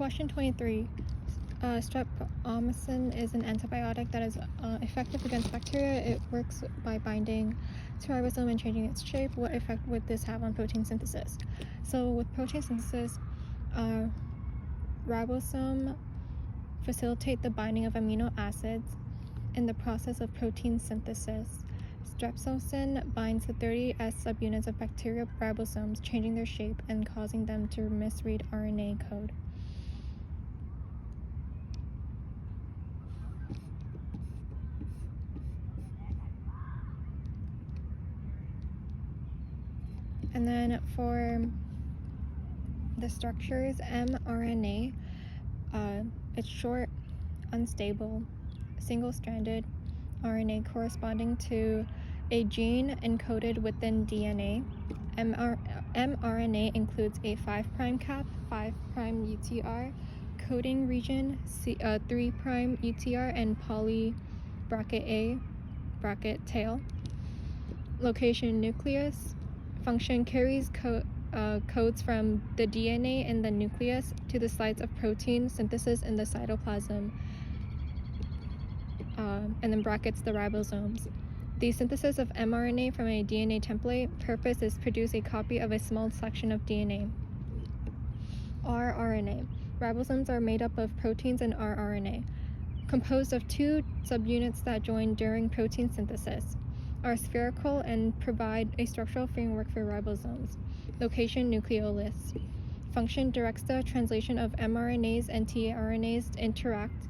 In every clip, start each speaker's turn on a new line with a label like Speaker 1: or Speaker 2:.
Speaker 1: Question 23. Streptomycin is an antibiotic that is effective against bacteria. It works by binding to ribosome and changing its shape. What effect would this have on protein synthesis? So with protein synthesis, ribosome facilitate the binding of amino acids in the process of protein synthesis. Streptomycin binds to 30S subunits of bacterial ribosomes, changing their shape and causing them to misread RNA code. And then for the structures, mRNA, it's short, unstable, single-stranded RNA corresponding to a gene encoded within DNA. mRNA includes a 5' cap, 5' UTR, coding region, 3' UTR, and poly (A) tail. Location, nucleus. Function, carries codes from the DNA in the nucleus to the sites of protein synthesis in the cytoplasm, and then brackets the ribosomes. The synthesis of mRNA from a DNA template purpose is produce a copy of a small section of DNA. rRNA. Ribosomes are made up of proteins and rRNA, composed of two subunits that join during protein synthesis, are spherical and provide a structural framework for ribosomes. Location, nucleolus. Function, directs the translation of mRNAs and tRNAs to interact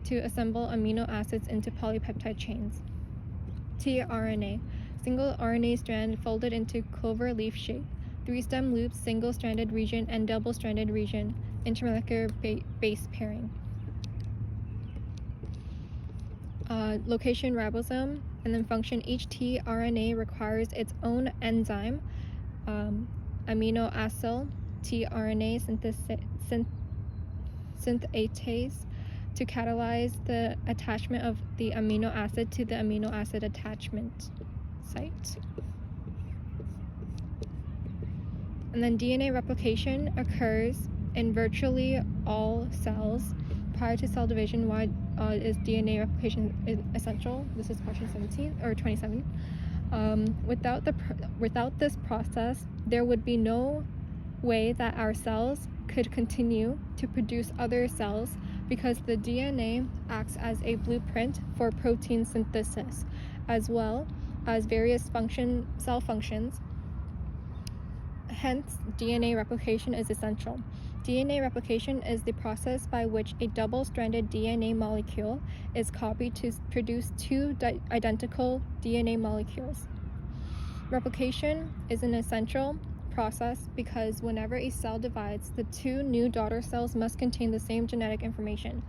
Speaker 1: to assemble amino acids into polypeptide chains. tRNA, single RNA strand folded into clover leaf shape, 3 stem loops, single-stranded region and double-stranded region, intermolecular base pairing. Location, ribosome, and then function, each tRNA requires its own enzyme, aminoacyl tRNA synthetase, to catalyze the attachment of the amino acid to the amino acid attachment site. And then DNA replication occurs in virtually all cells. Prior to cell division, why is DNA replication essential? This is question 27. Without this process, there would be no way that our cells could continue to produce other cells, because the DNA acts as a blueprint for protein synthesis, as well as various cell functions. Hence, DNA replication is essential. DNA replication is the process by which a double-stranded DNA molecule is copied to produce two identical DNA molecules. Replication is an essential process because whenever a cell divides, the two new daughter cells must contain the same genetic information,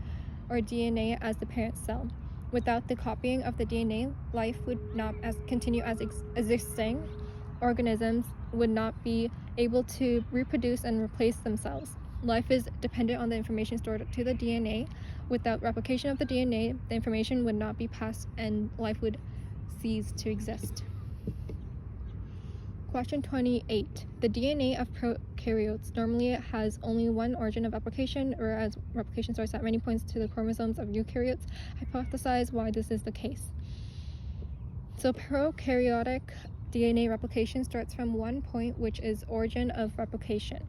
Speaker 1: or DNA, as the parent cell. Without the copying of the DNA, life would not continue as existing. Organisms would not be able to reproduce and replace themselves. Life is dependent on the information stored to the DNA. Without replication of the DNA, the information would not be passed and life would cease to exist. Question 28. The DNA of prokaryotes normally has only one origin of replication, whereas replication starts at many points to the chromosomes of eukaryotes. Hypothesize why this is the case. So prokaryotic DNA replication starts from one point, which is origin of replication,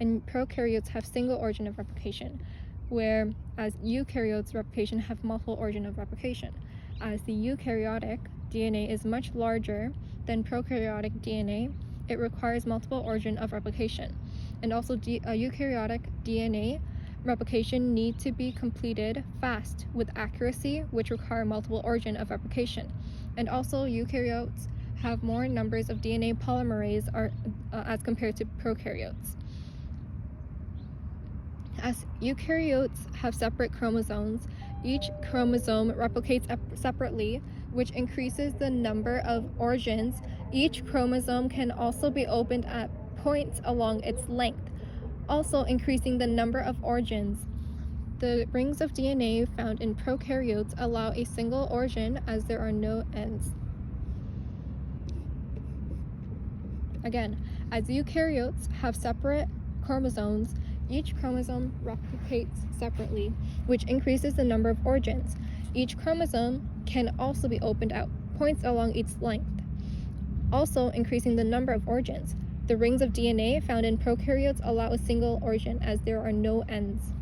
Speaker 1: and prokaryotes have single origin of replication, whereas eukaryotes replication have multiple origin of replication. As the eukaryotic DNA is much larger than prokaryotic DNA, it requires multiple origin of replication, and also eukaryotic DNA replication need to be completed fast with accuracy, which require multiple origin of replication. And also eukaryotes have more numbers of DNA polymerase as compared to prokaryotes. As eukaryotes have separate chromosomes, each chromosome replicates separately, which increases the number of origins. Each chromosome can also be opened at points along its length, also increasing the number of origins. The rings of DNA found in prokaryotes allow a single origin as there are no ends. Again, as eukaryotes have separate chromosomes, Each chromosome replicates separately, which increases the number of origins. Each chromosome can also be opened at points along its length, also increasing the number of origins. The rings of DNA found in prokaryotes allow a single origin as there are no ends.